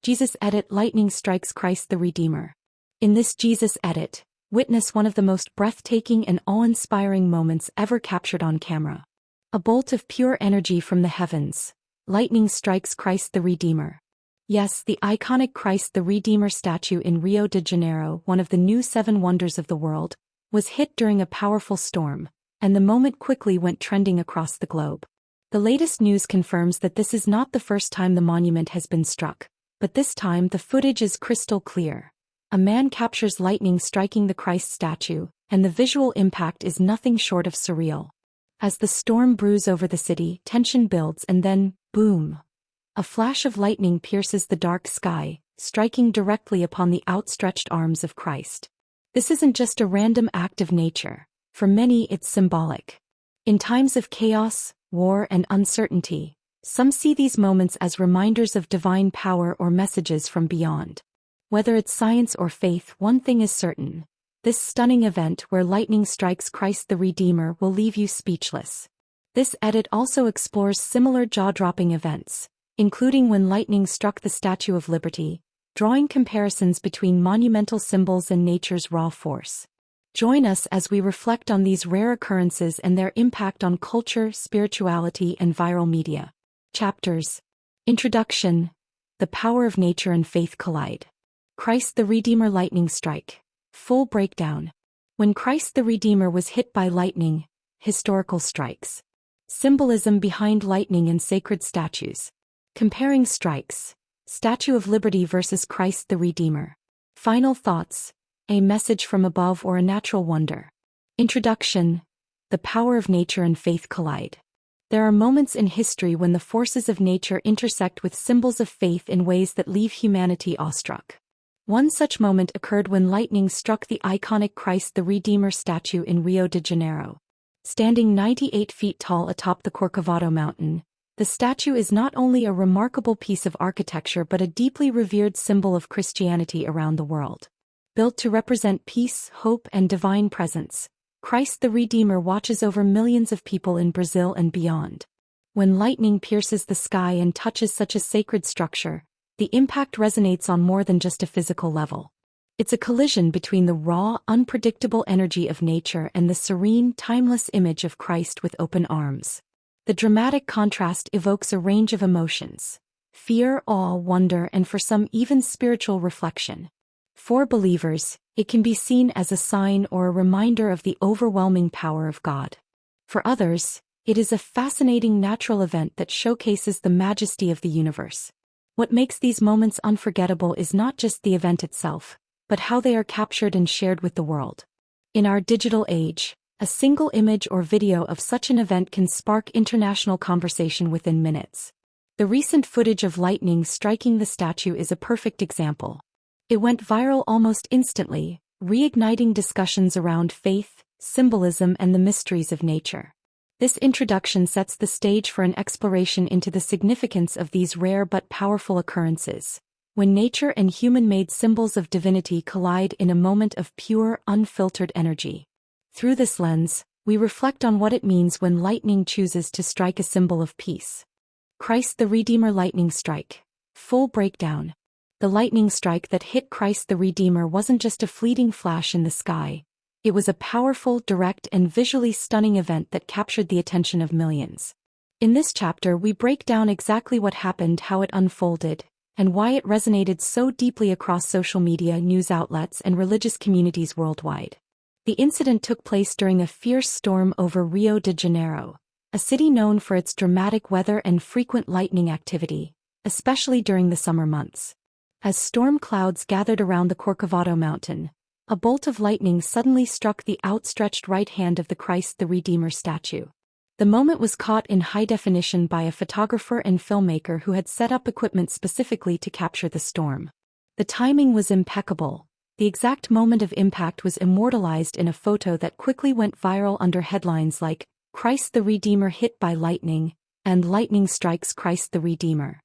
Jesus edit Lightning strikes Christ the Redeemer. In this Jesus edit, witness one of the most breathtaking and awe-inspiring moments ever captured on camera. A bolt of pure energy from the heavens. Lightning strikes Christ the Redeemer. Yes, the iconic Christ the Redeemer statue in Rio de Janeiro, one of the new 7 wonders of the world, was hit during a powerful storm, and the moment quickly went trending across the globe. The latest news confirms that this is not the first time the monument has been struck, but this time the footage is crystal clear. A man captures lightning striking the Christ statue, and the visual impact is nothing short of surreal. As the storm brews over the city, tension builds and then, boom! A flash of lightning pierces the dark sky, striking directly upon the outstretched arms of Christ. This isn't just a random act of nature. For many it's symbolic. In times of chaos, war and uncertainty, some see these moments as reminders of divine power or messages from beyond. Whether it's science or faith, one thing is certain. This stunning event where lightning strikes Christ the Redeemer will leave you speechless. This edit also explores similar jaw-dropping events, including when lightning struck the Statue of Liberty, drawing comparisons between monumental symbols and nature's raw force. Join us as we reflect on these rare occurrences and their impact on culture, spirituality, and viral media. Chapters. Introduction. The power of nature and faith collide. Christ the Redeemer lightning strike. Full breakdown. When Christ the Redeemer was hit by lightning, historical strikes. Symbolism behind lightning and sacred statues. Comparing strikes. Statue of Liberty versus Christ the Redeemer. Final thoughts. A message from above or a natural wonder. Introduction. The power of nature and faith collide. There are moments in history when the forces of nature intersect with symbols of faith in ways that leave humanity awestruck. One such moment occurred when lightning struck the iconic Christ the Redeemer statue in Rio de Janeiro. Standing 98 feet tall atop the Corcovado mountain, the statue is not only a remarkable piece of architecture but a deeply revered symbol of Christianity around the world. Built to represent peace, hope, and divine presence, Christ the Redeemer watches over millions of people in Brazil and beyond. When lightning pierces the sky and touches such a sacred structure, the impact resonates on more than just a physical level. It's a collision between the raw, unpredictable energy of nature and the serene, timeless image of Christ with open arms. The dramatic contrast evokes a range of emotions: fear, awe, wonder, and for some even spiritual reflection. For believers, it can be seen as a sign or a reminder of the overwhelming power of God. For others, it is a fascinating natural event that showcases the majesty of the universe. What makes these moments unforgettable is not just the event itself, but how they are captured and shared with the world. In our digital age, a single image or video of such an event can spark international conversation within minutes. The recent footage of lightning striking the statue is a perfect example. It went viral almost instantly, reigniting discussions around faith, symbolism, and the mysteries of nature. This introduction sets the stage for an exploration into the significance of these rare but powerful occurrences, when nature and human-made symbols of divinity collide in a moment of pure, unfiltered energy. Through this lens, we reflect on what it means when lightning chooses to strike a symbol of peace. Christ the Redeemer lightning strike. Full breakdown. The lightning strike that hit Christ the Redeemer wasn't just a fleeting flash in the sky. It was a powerful, direct, and visually stunning event that captured the attention of millions. In this chapter, we break down exactly what happened, how it unfolded, and why it resonated so deeply across social media, news outlets, and religious communities worldwide. The incident took place during a fierce storm over Rio de Janeiro, a city known for its dramatic weather and frequent lightning activity, especially during the summer months. As storm clouds gathered around the Corcovado mountain, a bolt of lightning suddenly struck the outstretched right hand of the Christ the Redeemer statue. The moment was caught in high definition by a photographer and filmmaker who had set up equipment specifically to capture the storm. The timing was impeccable. The exact moment of impact was immortalized in a photo that quickly went viral under headlines like, "Christ the Redeemer hit by lightning," and "Lightning strikes Christ the Redeemer."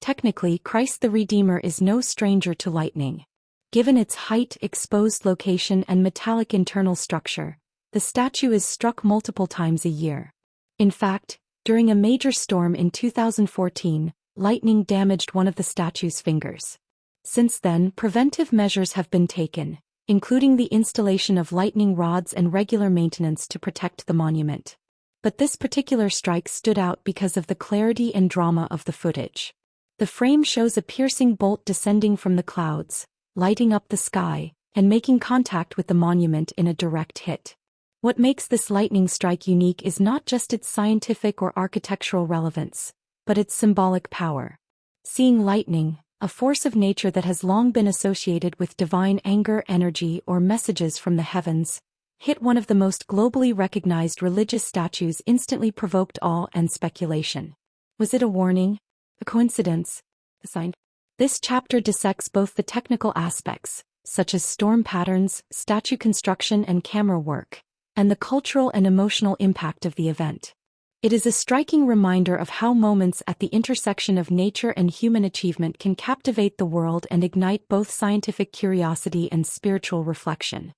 Technically, Christ the Redeemer is no stranger to lightning. Given its height, exposed location, and metallic internal structure, the statue is struck multiple times a year. In fact, during a major storm in 2014, lightning damaged one of the statue's fingers. Since then, preventive measures have been taken, including the installation of lightning rods and regular maintenance to protect the monument. But this particular strike stood out because of the clarity and drama of the footage. The frame shows a piercing bolt descending from the clouds, lighting up the sky, and making contact with the monument in a direct hit. What makes this lightning strike unique is not just its scientific or architectural relevance, but its symbolic power. Seeing lightning, a force of nature that has long been associated with divine anger, energy, or messages from the heavens, hit one of the most globally recognized religious statues instantly provoked awe and speculation. Was it a warning? A coincidence? A sign? This chapter dissects both the technical aspects, such as storm patterns, statue construction and camera work, and the cultural and emotional impact of the event. It is a striking reminder of how moments at the intersection of nature and human achievement can captivate the world and ignite both scientific curiosity and spiritual reflection.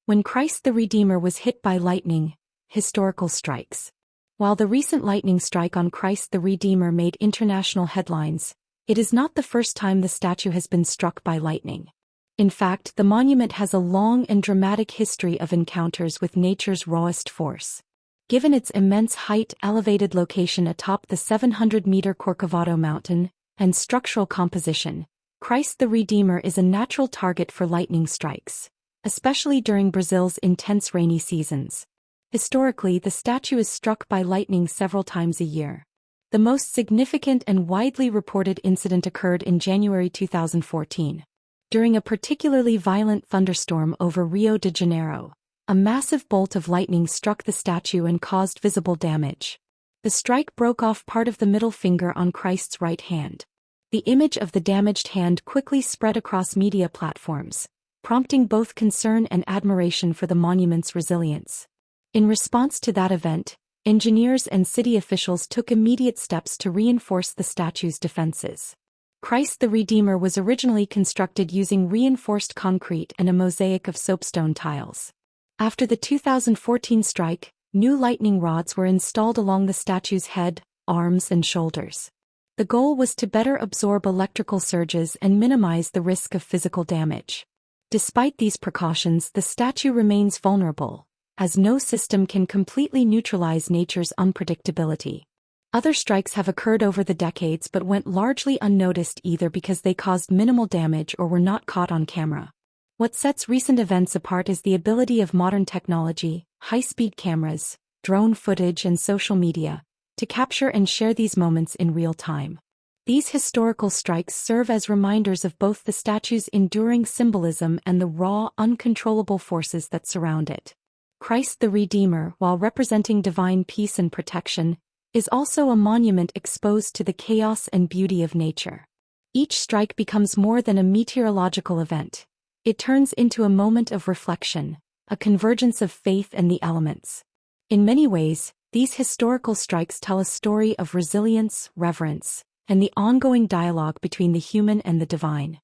When Christ the Redeemer was hit by lightning, historical strikes. While the recent lightning strike on Christ the Redeemer made international headlines, it is not the first time the statue has been struck by lightning. In fact, the monument has a long and dramatic history of encounters with nature's rawest force. Given its immense height, elevated location atop the 700-meter Corcovado mountain, and structural composition, Christ the Redeemer is a natural target for lightning strikes, especially during Brazil's intense rainy seasons. Historically, the statue is struck by lightning several times a year. The most significant and widely reported incident occurred in January 2014. During a particularly violent thunderstorm over Rio de Janeiro, a massive bolt of lightning struck the statue and caused visible damage. The strike broke off part of the middle finger on Christ's right hand. The image of the damaged hand quickly spread across media platforms, prompting both concern and admiration for the monument's resilience. In response to that event, engineers and city officials took immediate steps to reinforce the statue's defenses. Christ the Redeemer was originally constructed using reinforced concrete and a mosaic of soapstone tiles. After the 2014 strike, new lightning rods were installed along the statue's head, arms and shoulders. The goal was to better absorb electrical surges and minimize the risk of physical damage. Despite these precautions, the statue remains vulnerable, as no system can completely neutralize nature's unpredictability. Other strikes have occurred over the decades but went largely unnoticed either because they caused minimal damage or were not caught on camera. What sets recent events apart is the ability of modern technology, high-speed cameras, drone footage and social media, to capture and share these moments in real time. These historical strikes serve as reminders of both the statue's enduring symbolism and the raw, uncontrollable forces that surround it. Christ the Redeemer, while representing divine peace and protection, is also a monument exposed to the chaos and beauty of nature. Each strike becomes more than a meteorological event. It turns into a moment of reflection, a convergence of faith and the elements. In many ways, these historical strikes tell a story of resilience, reverence, and the ongoing dialogue between the human and the divine.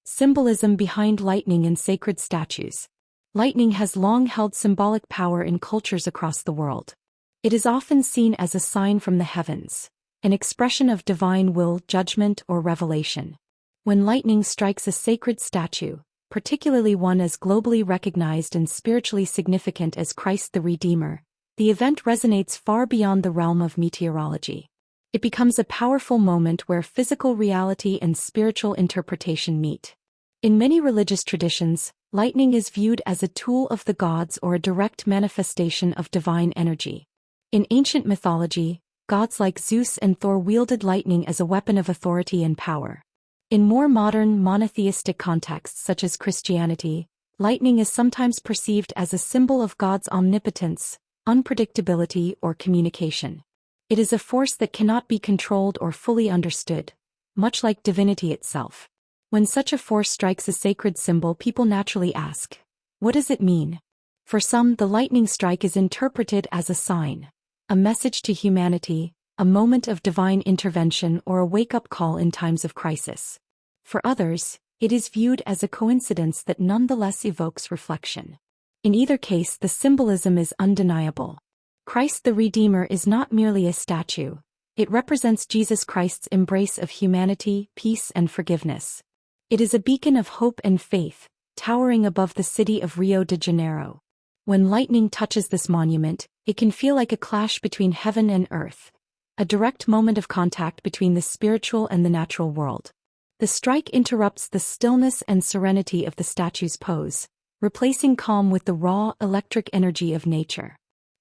Symbolism behind lightning in sacred statues. Lightning has long held symbolic power in cultures across the world. It is often seen as a sign from the heavens, an expression of divine will, judgment, or revelation. When lightning strikes a sacred statue, particularly one as globally recognized and spiritually significant as Christ the Redeemer, the event resonates far beyond the realm of meteorology. It becomes a powerful moment where physical reality and spiritual interpretation meet. In many religious traditions, lightning is viewed as a tool of the gods or a direct manifestation of divine energy. In ancient mythology, gods like Zeus and Thor wielded lightning as a weapon of authority and power. In more modern, monotheistic contexts such as Christianity, lightning is sometimes perceived as a symbol of God's omnipotence, unpredictability, or communication. It is a force that cannot be controlled or fully understood, much like divinity itself. When such a force strikes a sacred symbol, people naturally ask, what does it mean? For some, the lightning strike is interpreted as a sign, a message to humanity, a moment of divine intervention, or a wake-up call in times of crisis. For others, it is viewed as a coincidence that nonetheless evokes reflection. In either case, the symbolism is undeniable. Christ the Redeemer is not merely a statue, It represents Jesus Christ's embrace of humanity, peace, and forgiveness. It is a beacon of hope and faith, towering above the city of Rio de Janeiro. When lightning touches this monument, it can feel like a clash between heaven and earth, a direct moment of contact between the spiritual and the natural world. The strike interrupts the stillness and serenity of the statue's pose, replacing calm with the raw, electric energy of nature.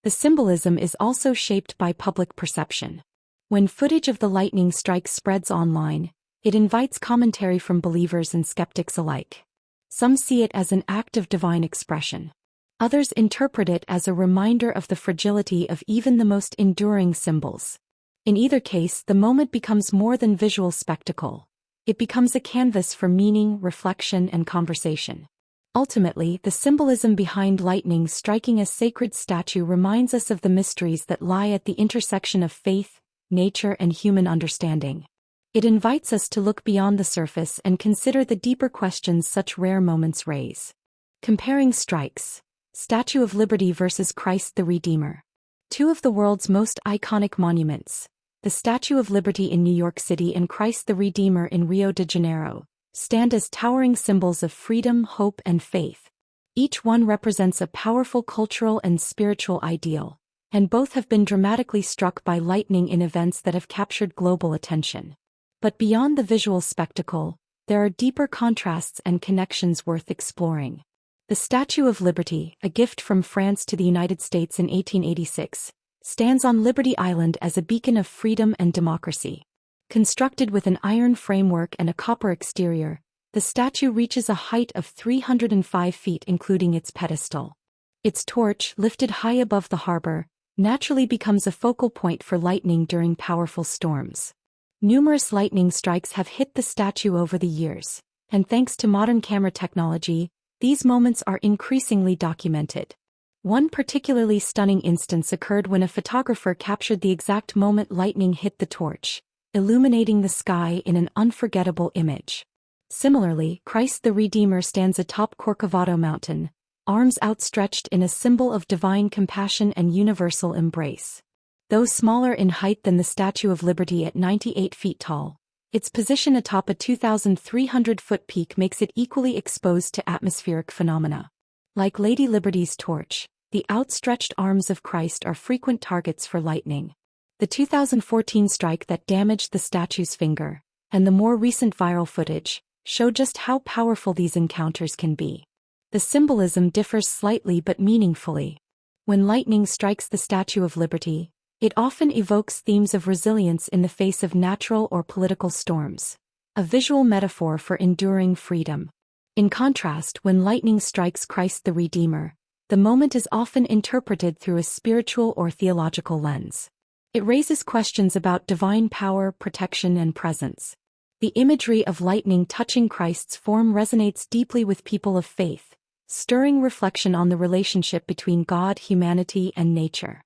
The symbolism is also shaped by public perception. When footage of the lightning strike spreads online, it invites commentary from believers and skeptics alike. Some see it as an act of divine expression. Others interpret it as a reminder of the fragility of even the most enduring symbols. In either case, the moment becomes more than visual spectacle. It becomes a canvas for meaning, reflection, and conversation. Ultimately, the symbolism behind lightning striking a sacred statue reminds us of the mysteries that lie at the intersection of faith, nature, and human understanding. It invites us to look beyond the surface and consider the deeper questions such rare moments raise. Comparing strikes: Statue of Liberty versus Christ the Redeemer. Two of the world's most iconic monuments, the Statue of Liberty in New York City and Christ the Redeemer in Rio de Janeiro, stand as towering symbols of freedom, hope, and faith. Each one represents a powerful cultural and spiritual ideal, and both have been dramatically struck by lightning in events that have captured global attention. But beyond the visual spectacle, there are deeper contrasts and connections worth exploring. The Statue of Liberty, a gift from France to the United States in 1886, stands on Liberty Island as a beacon of freedom and democracy. Constructed with an iron framework and a copper exterior, the statue reaches a height of 305 feet including its pedestal. Its torch, lifted high above the harbor, naturally becomes a focal point for lightning during powerful storms. Numerous lightning strikes have hit the statue over the years, and thanks to modern camera technology, these moments are increasingly documented. One particularly stunning instance occurred when a photographer captured the exact moment lightning hit the torch, illuminating the sky in an unforgettable image. Similarly, Christ the Redeemer stands atop Corcovado Mountain, arms outstretched in a symbol of divine compassion and universal embrace. Though smaller in height than the Statue of Liberty at 98 feet tall, its position atop a 2,300-foot peak makes it equally exposed to atmospheric phenomena. Like Lady Liberty's torch, the outstretched arms of Christ are frequent targets for lightning. The 2014 strike that damaged the statue's finger, and the more recent viral footage, show just how powerful these encounters can be. The symbolism differs slightly but meaningfully. When lightning strikes the Statue of Liberty, it often evokes themes of resilience in the face of natural or political storms, a visual metaphor for enduring freedom. In contrast, when lightning strikes Christ the Redeemer, the moment is often interpreted through a spiritual or theological lens. It raises questions about divine power, protection, and presence. The imagery of lightning touching Christ's form resonates deeply with people of faith, stirring reflection on the relationship between God, humanity, and nature.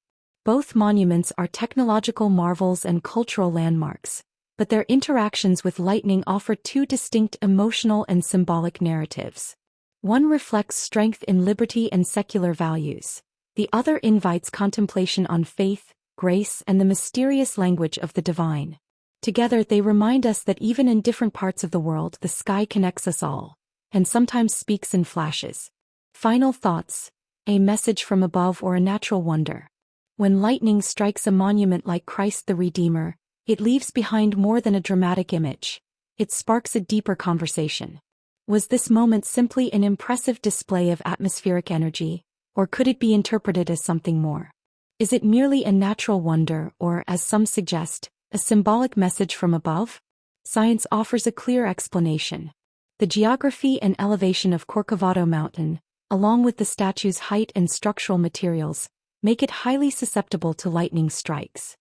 Both monuments are technological marvels and cultural landmarks, but their interactions with lightning offer two distinct emotional and symbolic narratives. One reflects strength in liberty and secular values. The other invites contemplation on faith, grace, and the mysterious language of the divine. Together they remind us that even in different parts of the world, the sky connects us all, and sometimes speaks in flashes. Final thoughts: a message from above or a natural wonder? When lightning strikes a monument like Christ the Redeemer, it leaves behind more than a dramatic image. It sparks a deeper conversation. Was this moment simply an impressive display of atmospheric energy, or could it be interpreted as something more? Is it merely a natural wonder or, as some suggest, a symbolic message from above? Science offers a clear explanation. The geography and elevation of Corcovado Mountain, along with the statue's height and structural materials, make it highly susceptible to lightning strikes.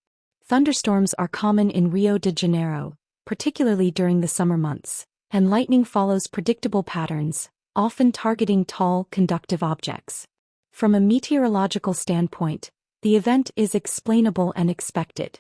Thunderstorms are common in Rio de Janeiro, particularly during the summer months, and lightning follows predictable patterns, often targeting tall, conductive objects. From a meteorological standpoint, the event is explainable and expected.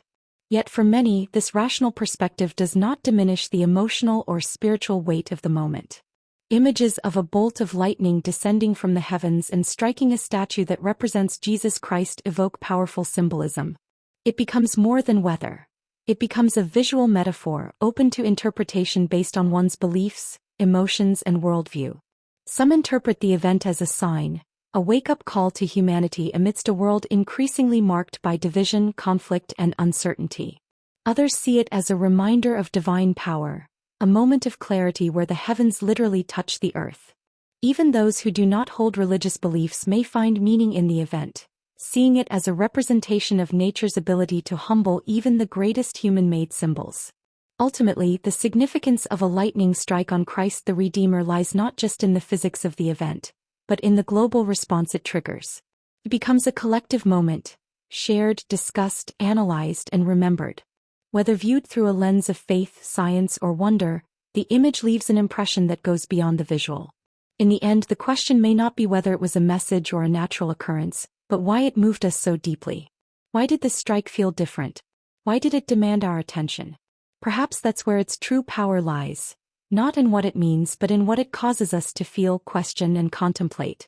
Yet for many, this rational perspective does not diminish the emotional or spiritual weight of the moment. Images of a bolt of lightning descending from the heavens and striking a statue that represents Jesus Christ evoke powerful symbolism. It becomes more than weather. It becomes a visual metaphor, open to interpretation based on one's beliefs, emotions, and worldview. Some interpret the event as a sign, a wake-up call to humanity amidst a world increasingly marked by division, conflict, and uncertainty. Others see it as a reminder of divine power, a moment of clarity where the heavens literally touch the earth. Even those who do not hold religious beliefs may find meaning in the event, seeing it as a representation of nature's ability to humble even the greatest human-made symbols. Ultimately, the significance of a lightning strike on Christ the Redeemer lies not just in the physics of the event, but in the global response it triggers. It becomes a collective moment, shared, discussed, analyzed, and remembered. Whether viewed through a lens of faith, science, or wonder, the image leaves an impression that goes beyond the visual. In the end, the question may not be whether it was a message or a natural occurrence, but why it moved us so deeply. Why did the strike feel different? Why did it demand our attention? Perhaps that's where its true power lies, not in what it means but in what it causes us to feel, question, and contemplate.